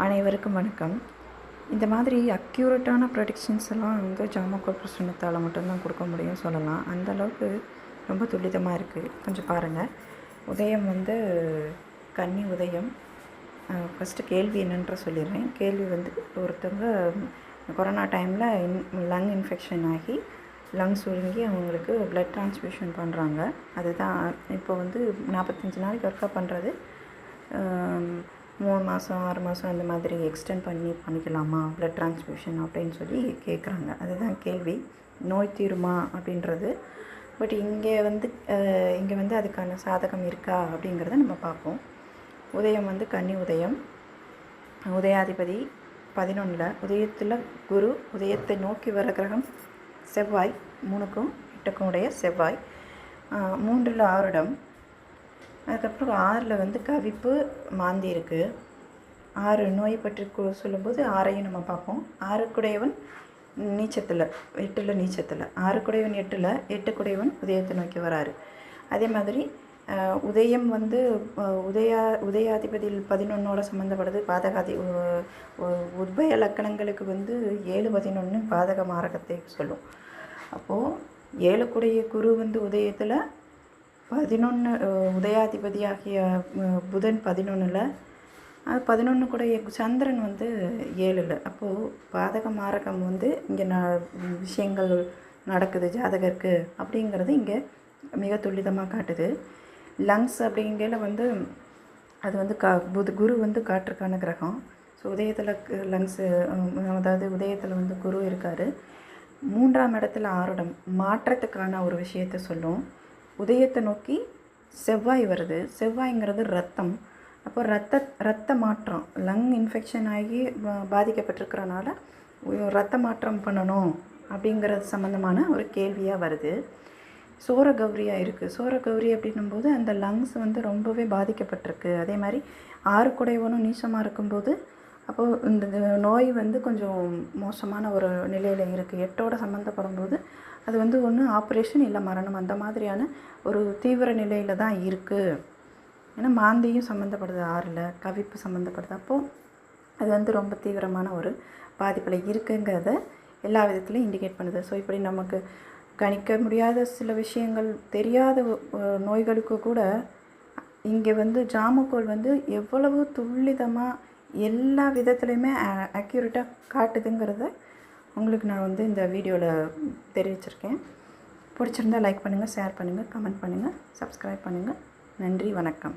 அனைவருக்கும் வணக்கம். இந்த மாதிரி அக்யூரேட்டான ப்ரெடிக்ஷன்ஸ் எல்லாம் வந்து ஜாமக்கோல் பிரசன்னத்தால் மட்டும்தான் கொடுக்க முடியும் சொல்லலாம். அந்தளவுக்கு ரொம்ப துல்லிதமாக இருக்குது. கொஞ்சம் பாருங்கள். உதயம் வந்து கன்னி உதயம். ஃபஸ்ட்டு கேள்வி என்னன்ற சொல்லிடுறேன். கேள்வி வந்து ஒருத்தவங்க கொரோனா டைமில் லங் இன்ஃபெக்ஷன் ஆகி லங்ஸ் சுருங்கி அவங்களுக்கு ப்ளட் ட்ரான்ஸ்ஃபியூஷன் பண்ணுறாங்க. அதுதான் இப்போ வந்து 45 நாளைக்கு ஒர்க்காக பண்ணுறது 3 மாதம் 6 மாதம் அந்த மாதிரி எக்ஸ்டெண்ட் பண்ணிக்கலாமா ப்ளட் ட்ரான்ஸ்ஃபியூஷன் அப்படின்னு சொல்லி கேட்குறாங்க. அதுதான் கேள்வி. நோய் தீருமா அப்படின்றது. பட் இங்கே வந்து அதுக்கான சாதகம் இருக்கா அப்படிங்கிறத நம்ம பார்ப்போம். உதயம் வந்து கன்னி உதயம். உதயாதிபதி 11. உதயத்தில் குரு. உதயத்தை நோக்கி வர கிரகம் செவ்வாய். 3க்கும் 8க்கும் உடைய செவ்வாய். 3ல் ஆருடம். அதுக்கப்புறம் 6ல் வந்து கவிப்பு மாந்தி இருக்குது. 6 நோய் பற்றி சொல்லும்போது 6ஐயும் நம்ம பார்ப்போம். 6குடையவன் நீச்சத்தில், 8ல் நீச்சத்தில். 6குடையவன் 8ல், 8குடையவன் உதயத்தை நோக்கி வராரு. அதே மாதிரி உதயம் வந்து உதயாதிபதியில் 11ஓட சம்மந்தப்படுது. பாதகாதி உத்பய லக்கணங்களுக்கு வந்து 7, 11 பாதக மாரகத்தை சொல்லும். அப்போது 7குடைய குரு வந்து உதயத்தில் 11 உதயாதிபதியாகிய புதன் 11ல், 11குடைய சந்திரன் வந்து 7ல். அப்போது பாதக மாரகம் வந்து இங்கே விஷயங்கள் நடக்குது ஜாதகருக்கு அப்படிங்கிறது இங்கே மிக துல்லிதமாக காட்டுது. லங்ஸ் அப்படிங்கையில் வந்து அது வந்து குரு வந்து காற்றுக்கான கிரகம். ஸோ உதயத்தில் லங்ஸு, அதாவது உதயத்தில் வந்து குரு இருக்கார். 3ஆம் இடத்துல ஆருடம் மாற்றத்துக்கான ஒரு விஷயத்தை சொல்லும். உதயத்தை நோக்கி செவ்வாய் வருது. செவ்வாய்ங்கிறது ரத்தம். அப்போ ரத்த மாற்றம், லங் இன்ஃபெக்ஷன் ஆகி பாதிக்கப்பட்டிருக்கிறனால ரத்த மாற்றம் பண்ணணும் அப்படிங்கிறது சம்மந்தமான ஒரு கேள்வியாக வருது. சோரகௌரியாக இருக்குது. சோரகௌரி அப்படின்னும்போது அந்த லங்ஸ் வந்து ரொம்பவே பாதிக்கப்பட்டிருக்கு. அதே மாதிரி 6குடையவனும் நீச்சமாக இருக்கும்போது அப்போது இந்த நோய் வந்து கொஞ்சம் மோசமான ஒரு நிலையில் இருக்குது. 8ஓட சம்மந்தப்படும் போது அது வந்து ஒன்று ஆப்ரேஷன் இல்லை மரணம், அந்த மாதிரியான ஒரு தீவிர நிலையில் தான் இருக்குது. ஏன்னா மாந்தியும் சம்மந்தப்படுது, 6ல் கவிப்பு சம்மந்தப்படுது. அப்போது அது வந்து ரொம்ப தீவிரமான ஒரு பாதிப்பில் இருக்குங்கிறத எல்லா விதத்துலையும் இண்டிகேட் பண்ணுது. ஸோ இப்படி நமக்கு கணிக்க முடியாத சில விஷயங்கள், தெரியாத நோய்களுக்கு கூட இங்கே வந்து ஜாமக்கோல் வந்து எவ்வளவு துல்லிதமாக எல்லா விதத்துலையுமே அக்யூரேட்டாக காட்டுதுங்கிறத உங்களுக்கு நான் வந்து இந்த வீடியோவில் தெரிவிச்சிருக்கேன். பிடிச்சிருந்தால் லைக் பண்ணுங்கள், ஷேர் பண்ணுங்கள், கமெண்ட் பண்ணுங்கள், சப்ஸ்கிரைப் பண்ணுங்கள். நன்றி, வணக்கம்.